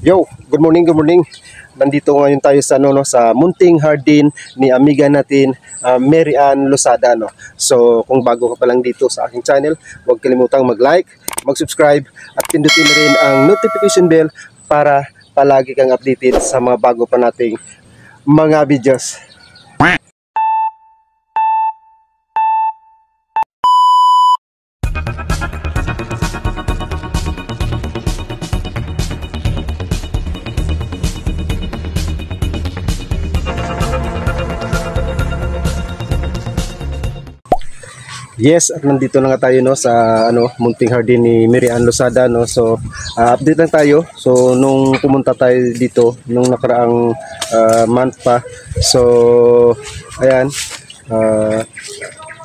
Yo, good morning, good morning. Nandito ngayon tayo sa sa munting hardin ni amiga natin, Mary Ann Losada, no. So, kung bago ka pa lang dito sa aking channel, huwag kalimutang mag-like, mag-subscribe at pindutin na rin ang notification bell para palagi kang updated sa mga bago pa nating mga videos. Yes, at nandito na nga tayo sa munting hardin ni Mary Ann Losada, no. So, update lang tayo. So, nung pumunta tayo dito nung nakaraang month pa. So, ayan,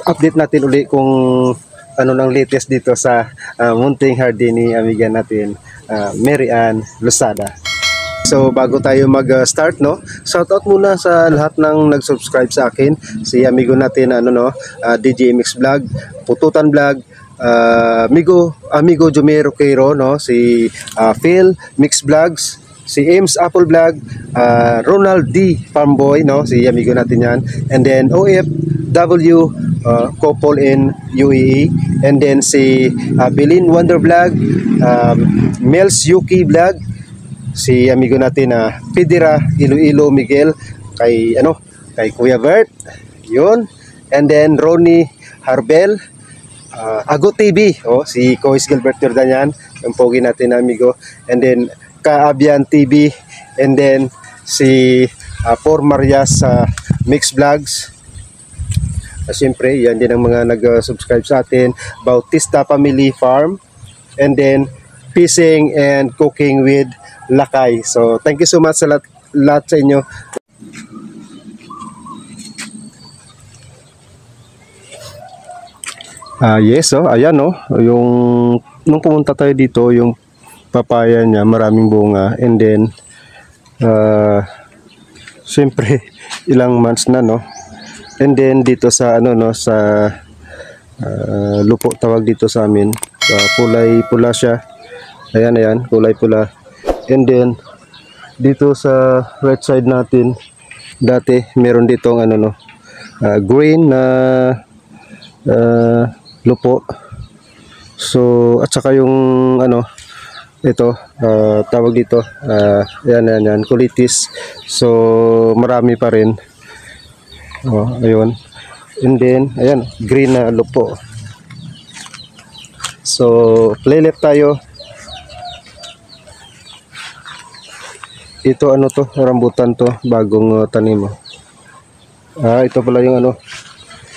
update natin uli kung ano nang latest dito sa munting hardin ni amiga natin, Mary Ann Losada. So bago tayo mag-start, no, shoutout muna sa lahat ng nag-subscribe sa akin. Si amigo natin DJ MX Vlog, Pututan Vlog, amigo Jomero Queiro, no, si Phil Mix Vlogs, si Ames Apple Vlog, Ronald D Farmboy, no, si amigo natin yan, and then OFW couple in UAE, and then si Belin Wonder Vlog, Mels Yuki Vlog, si amigo natin Pidira Iloilo Miguel, kay Kuya Bert, yun, and then Ronnie Harbel, Ago TV, si Kois Gilbert Jordan, yung pogi natin amigo, and then Kaabian TV, and then si Por Marias Mix Vlogs. Siyempre yan din ang mga nag-subscribe sa atin, Bautista Family Farm, and then Fishing and Cooking with Lakay. So thank you so much sa lahat sa inyo. Yes, ayan, yung nung pumunta tayo dito, yung papaya niya maraming bunga, and then siyempre ilang months na, no, and then dito sa sa lupo tawag dito sa amin, kulay pula siya, ayan, kulay pula. And then dito sa right side natin, dati meron ditong green na lupo. So at saka yung ito tawag dito yan kulitis. So marami pa rin. Ayun. And then ayan, green na lupo. So play left tayo. Ito to, rambutan to, bagong tanim. Ito pala yung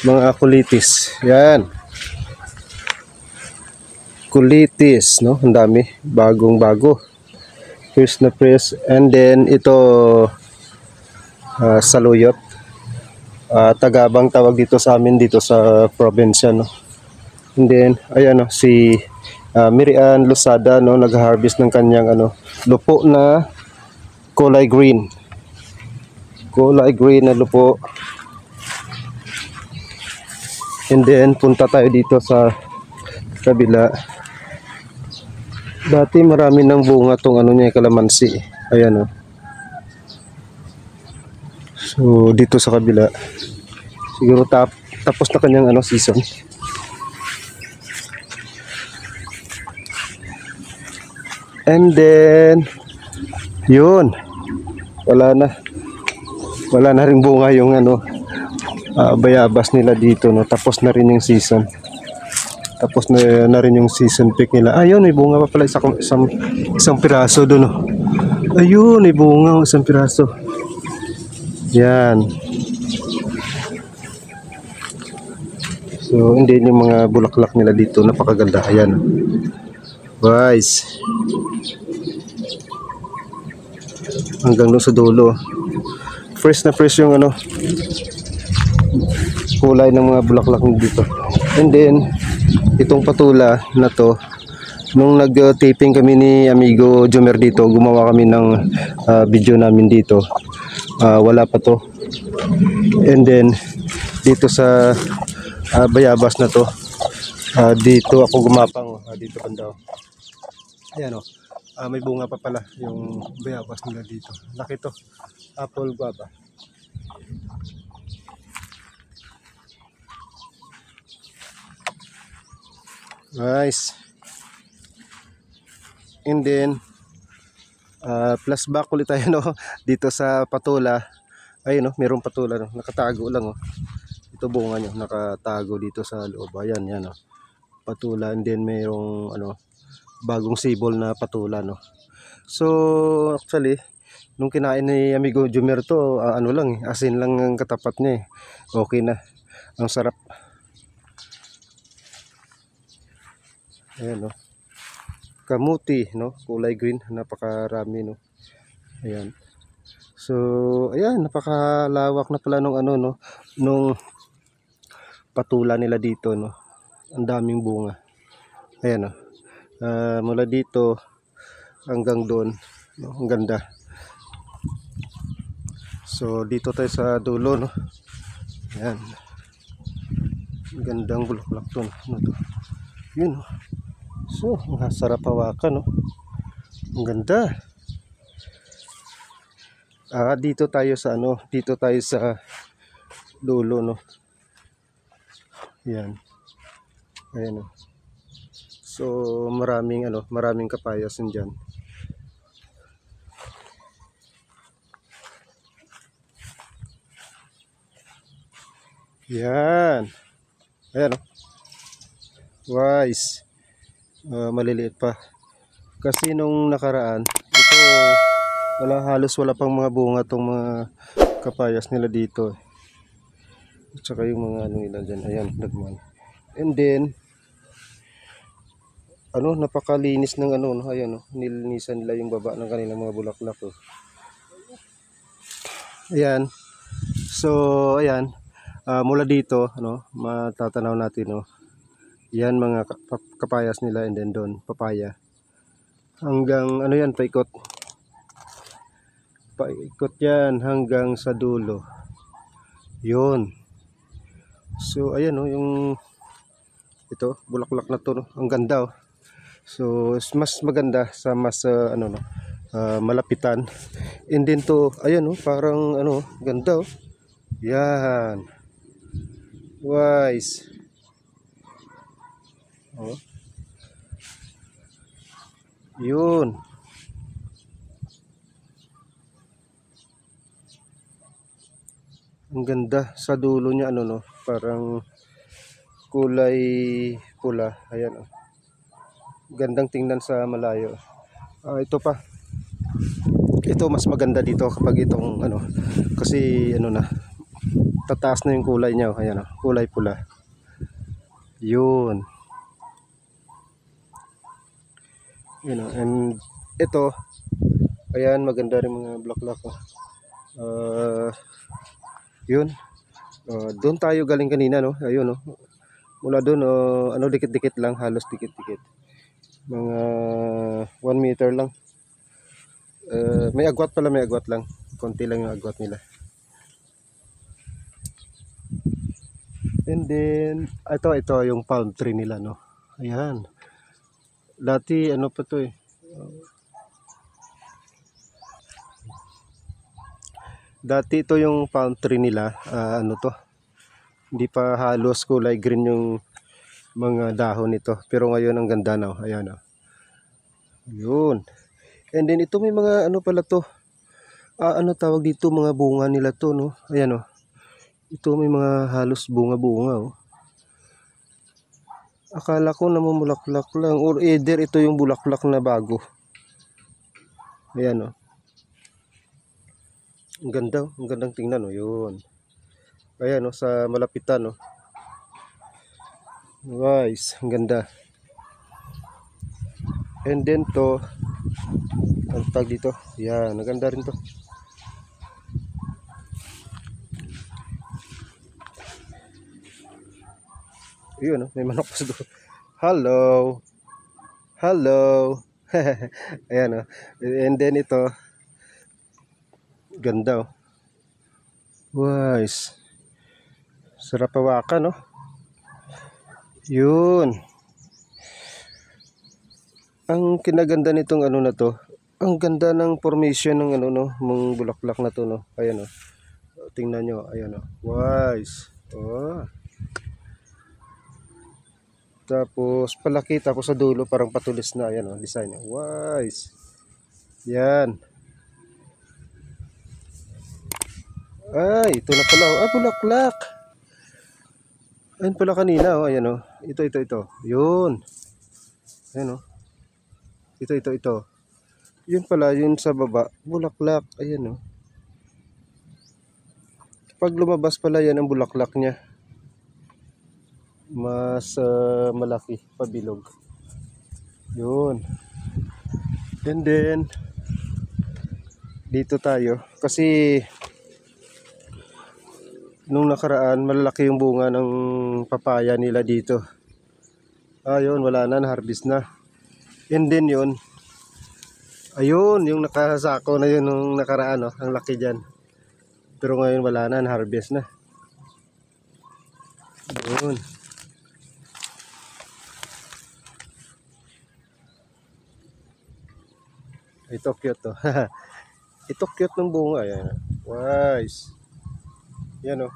mga kulitis. Yan. Kulitis, no? Ang dami, bagong-bago. Fresh na fresh. And then ito saluyot. Tagabang tawag dito sa amin dito sa probinsya, no. And then ayan, si Mary Ann Losada, no, nag-harvest ng kanyang lupo na kulay green na lupo. And then punta tayo dito sa kabila. Dati marami ng bunga tong niya, kalamansi. Ayan, so dito sa kabila siguro tapos na kanyang season. And then yun, wala na ring bunga yung bayabas nila dito, no. Tapos na rin yung season. Tapos na rin yung season pick nila. Ayun, may bunga pa pala isang piraso doon, no. Ayun, may bunga isang piraso. Yan. So hindi yung mga bulaklak nila dito, napakaganda. Ayan, guys, hanggang doon sa dulo. Fresh na fresh yung kulay ng mga bulaklak dito. And then itong patula na to, nung nag-taping kami ni amigo Jomer dito, gumawa kami ng video namin dito, wala pa to. And then dito sa bayabas na to, dito ako gumapang, dito banda. Ayan, May bunga pa pala yung bayabas nila dito. Laki to. Apple guava. Nice. And then plus back ulit tayo no dito sa patula. Ayun no, mayroong patula no, nakatago lang oh. Ito bunga niya, nakatago dito sa loob. Ayan, yan oh. Patula, and then mayroong ano, bagong sibol na patula no. So actually nung kinain ni amigo Jumer to, ano lang asin lang ang katapat niya eh. Okay na. Ang sarap. Ayan no. Kamuti no, kulay green, napakarami no. Ayan. So ayan, napakalawak na pala nung ano no, nung patula nila dito no. Ang daming bunga. Ayan no. Mula dito hanggang doon no, ang ganda. So dito tayo sa dulo no. Ayan. Ang gandang bulaklak to no. Ano to? Yun no. So masarap hawakan no. Ang ganda. Dito tayo sa ano, dito tayo sa dulo no. Ayan. Ayan no. So maraming ano, maraming kapayasan diyan. Yan. Ayan o. Wise. Maliliit pa. Kasi nung nakaraan, ito halos wala pang mga bunga tong mga kapayas nila dito. At saka yung mga ano nila dyan. Ayan, nagman. And then, ano, napakalinis ng ano, no? Ayan o. Nilinisan nila yung baba ng kanilang mga bulaklak o. Ayan. So, ayan. Mula dito, ano, matatanaw natin, no. Yan mga kapayas nila, and then doon papaya. Hanggang ano yan, paikot. Paikot yan hanggang sa dulo. Yun. So ayan no, yung ito, bulaklak na to no. Ang ganda oh. So mas maganda sa mas ano no, malapitan. And then to, ayan no, parang ano, ganda oh. Yan. Wise. Oh. Yun. Ang ganda sa dulo niya ano no, parang kulay pula. Ayan oh. Gandang tingnan sa malayo. Ito pa. Ito mas maganda dito kapag itong ano, kasi ano na, tataas na yung kulay niya oh. Ayan oh, kulay pula. Yun. You know, and ito, ayan, maganda rin mga bulaklak oh. Yun. Doon tayo galing kanina no. Ayun no. Mula doon ano, dikit-dikit lang, halos dikit-dikit. Mga 1 meter lang. May agwat pala, may agwat lang. Konti lang yung agwat nila. And then ito yung palm tree nila no. Ayan. Dati ano pa to eh. Dati ito yung palm tree nila, ano to. Hindi pa halos kulay green yung mga dahon nito. Pero ngayon ang ganda na. Ayan oh. Yun. And then ito may mga ano pala to. Ano tawag dito, mga bunga nila to no. Ayan oh. Ito may mga halos bunga-bunga oh. Akala ko namumulaklak lang, or either ito yung bulaklak na bago. Ayan oh. Ang ganda oh. Ang gandang tingnan oh. Yun. Ayan oh, sa malapitan oh. Guys, ang ganda. And then to, ang tag dito. Yan, ang ganda rin to. Ayun, may manok pa doon. Hello. Hello. Ayan, oh. And then ito. Ganda, oh. Wise. Sarap hawakan, oh. Yun. Ang kinaganda nitong ano na to, ang ganda ng formation ng ano no, mong bulaklak na to no. Ayan oh. Tingnan nyo, ayan oh. Wise. Oh. Tapos palaki, tapos sa dulo parang patulis na, ayan oh, design. Wise. Yan. Ay, ito na pala. Ah, bulaklak. Ayun pala kanina oh, ayan oh. Ito. Yun. Ayan oh. Ito. Yun pala, yun sa baba, bulaklak. Ayan oh. Pag lumabas pala yan ang bulaklak niya, mas malaki, pabilog. Yun. And then, dito tayo. Kasi, nung nakaraan, malalaki yung bunga ng papaya nila dito. Ayun, wala na, na-harvest na. And then yun, ayun, yung nakasako na yun nung nakaraan, oh, ang laki dyan. Pero ngayon wala na, na-harvest na. Ayun. Ito cute to. Ito cute ng bunga, ayan. Wise. Yan oh.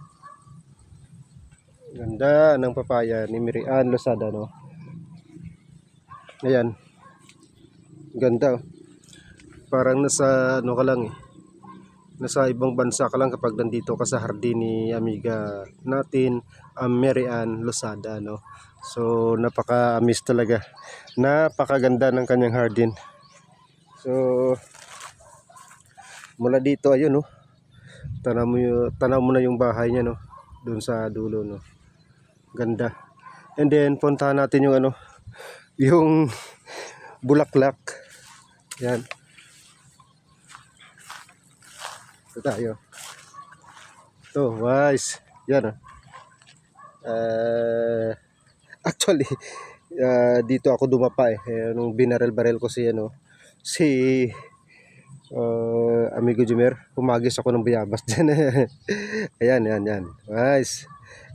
Ganda ng papaya ni Mirian Losada, no. Ayan. Ganda oh. Parang nasa ano ka lang eh. Nasa ibang bansa ka lang kapag nandito ka sa hardin ni amiga natin, Mirian Losada, no. So napaka-amis talaga. Napakaganda ng kanyang hardin. So mula dito ayun no. Tanaw mo na yung bahay niya no. Doon sa dulo no. Ganda. And then puntahan natin yung ano, yung bulaklak. Yan. Ito tayo. Ito, wise. Yan. Actually, dito ako dumapa eh. Nung binarel-barel ko si ano, si amigo Jumer, humagis ako ng bayabas dyan. Ayan. Wise.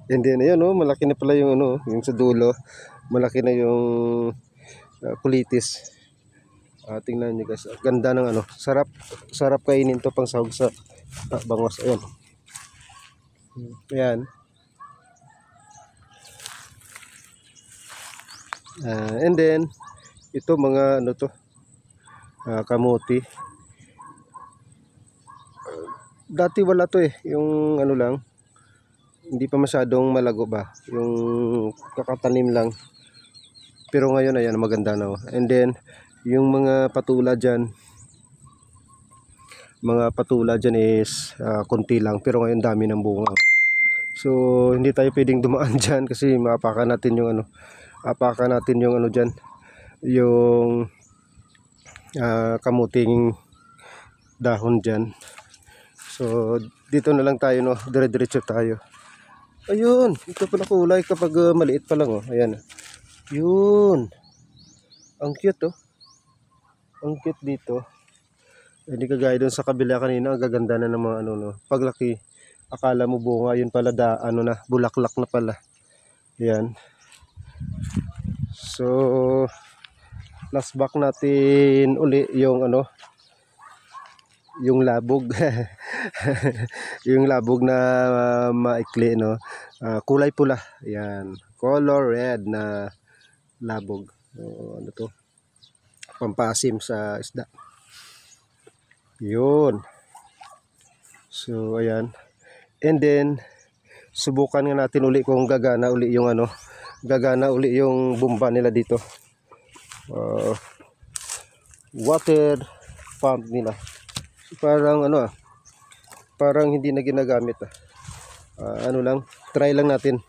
And then, ayun, oh, malaki na pala yung ano, yung sa dulo. Malaki na yung kulitis. Tingnan nyo guys, ganda ng ano, sarap kainin to pang sahog sa bangos. Ayan. And then ito mga ano to, kamuti. Dati wala to eh, yung ano lang, hindi pa masyadong malago ba, yung kakatanim lang. Pero ngayon ayan, maganda na oh. And then yung mga patula dyan is konti lang, pero ngayon dami ng bunga. So hindi tayo pwedeng dumaan dyan kasi maapakan natin yung ano, dyan, yung kamuting dahon dyan. So dito na lang tayo no, dire-diretso tayo. Ayun, ito pala kulay kapag maliit pa lang oh. Ayan. Yun. Ang cute oh. Ang cute dito. Hindi kagaya doon sa kabila kanina, ang gaganda na ng mga ano no. Paglaki, akala mo bunga, yun pala ano na, bulaklak na pala. Ayan. So flashback natin uli yung ano, yung labog. Yung labog na maikli no. Kulay pula. Ayan. Color red na labog. Ano to? Pampasim sa isda. Yun. So ayan. And then subukan nga natin uli kung gagana uli yung ano, bomba nila dito. Water pump nila. Parang ano parang hindi na ginagamit ano lang, try lang natin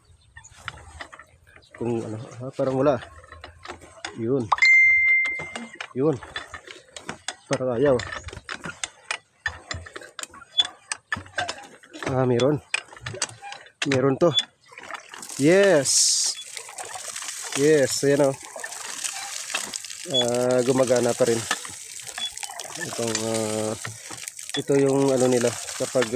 kung ano, parang wala. Yun. Parang ayaw. Meron to. Yes, ayan o. Gumagana pa rin. Ito yung ano nila kapag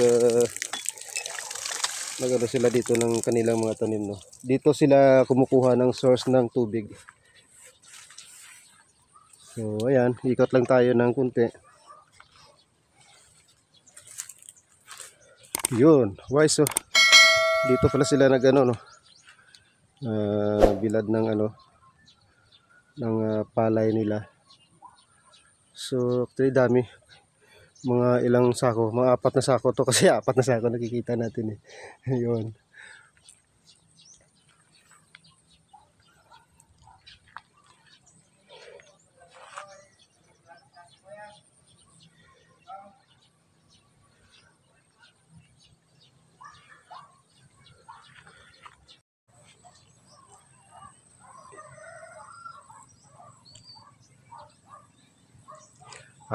nagano sila dito ng kanilang mga tanim no. Dito sila kumukuha ng source ng tubig. So ayan, ikot lang tayo ng kunti. Yun, wise oh. Dito pala sila nag ano no. Bilad ng ano ng palay nila. So actually dami. Mga ilang sako, mga 4 na sako to kasi 4 na sako nakikita natin eh. Yun.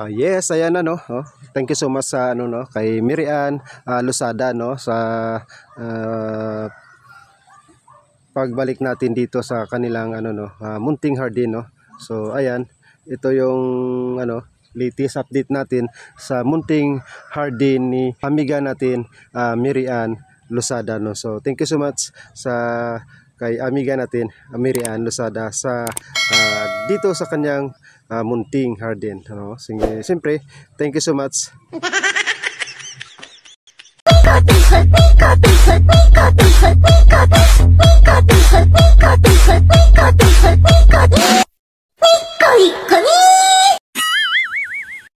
Yes, ayan na no. Oh, thank you so much sa ano no kay Mirian Losada no sa pagbalik natin dito sa kanilang ano no munting hardin no. So ayan, ito yung ano latest update natin sa munting hardin ni amiga natin Mirian Losada no. So thank you so much sa kay amiga natin Mirian Losada sa dito sa kanyang munting hardin no. Siyempre thank you so much.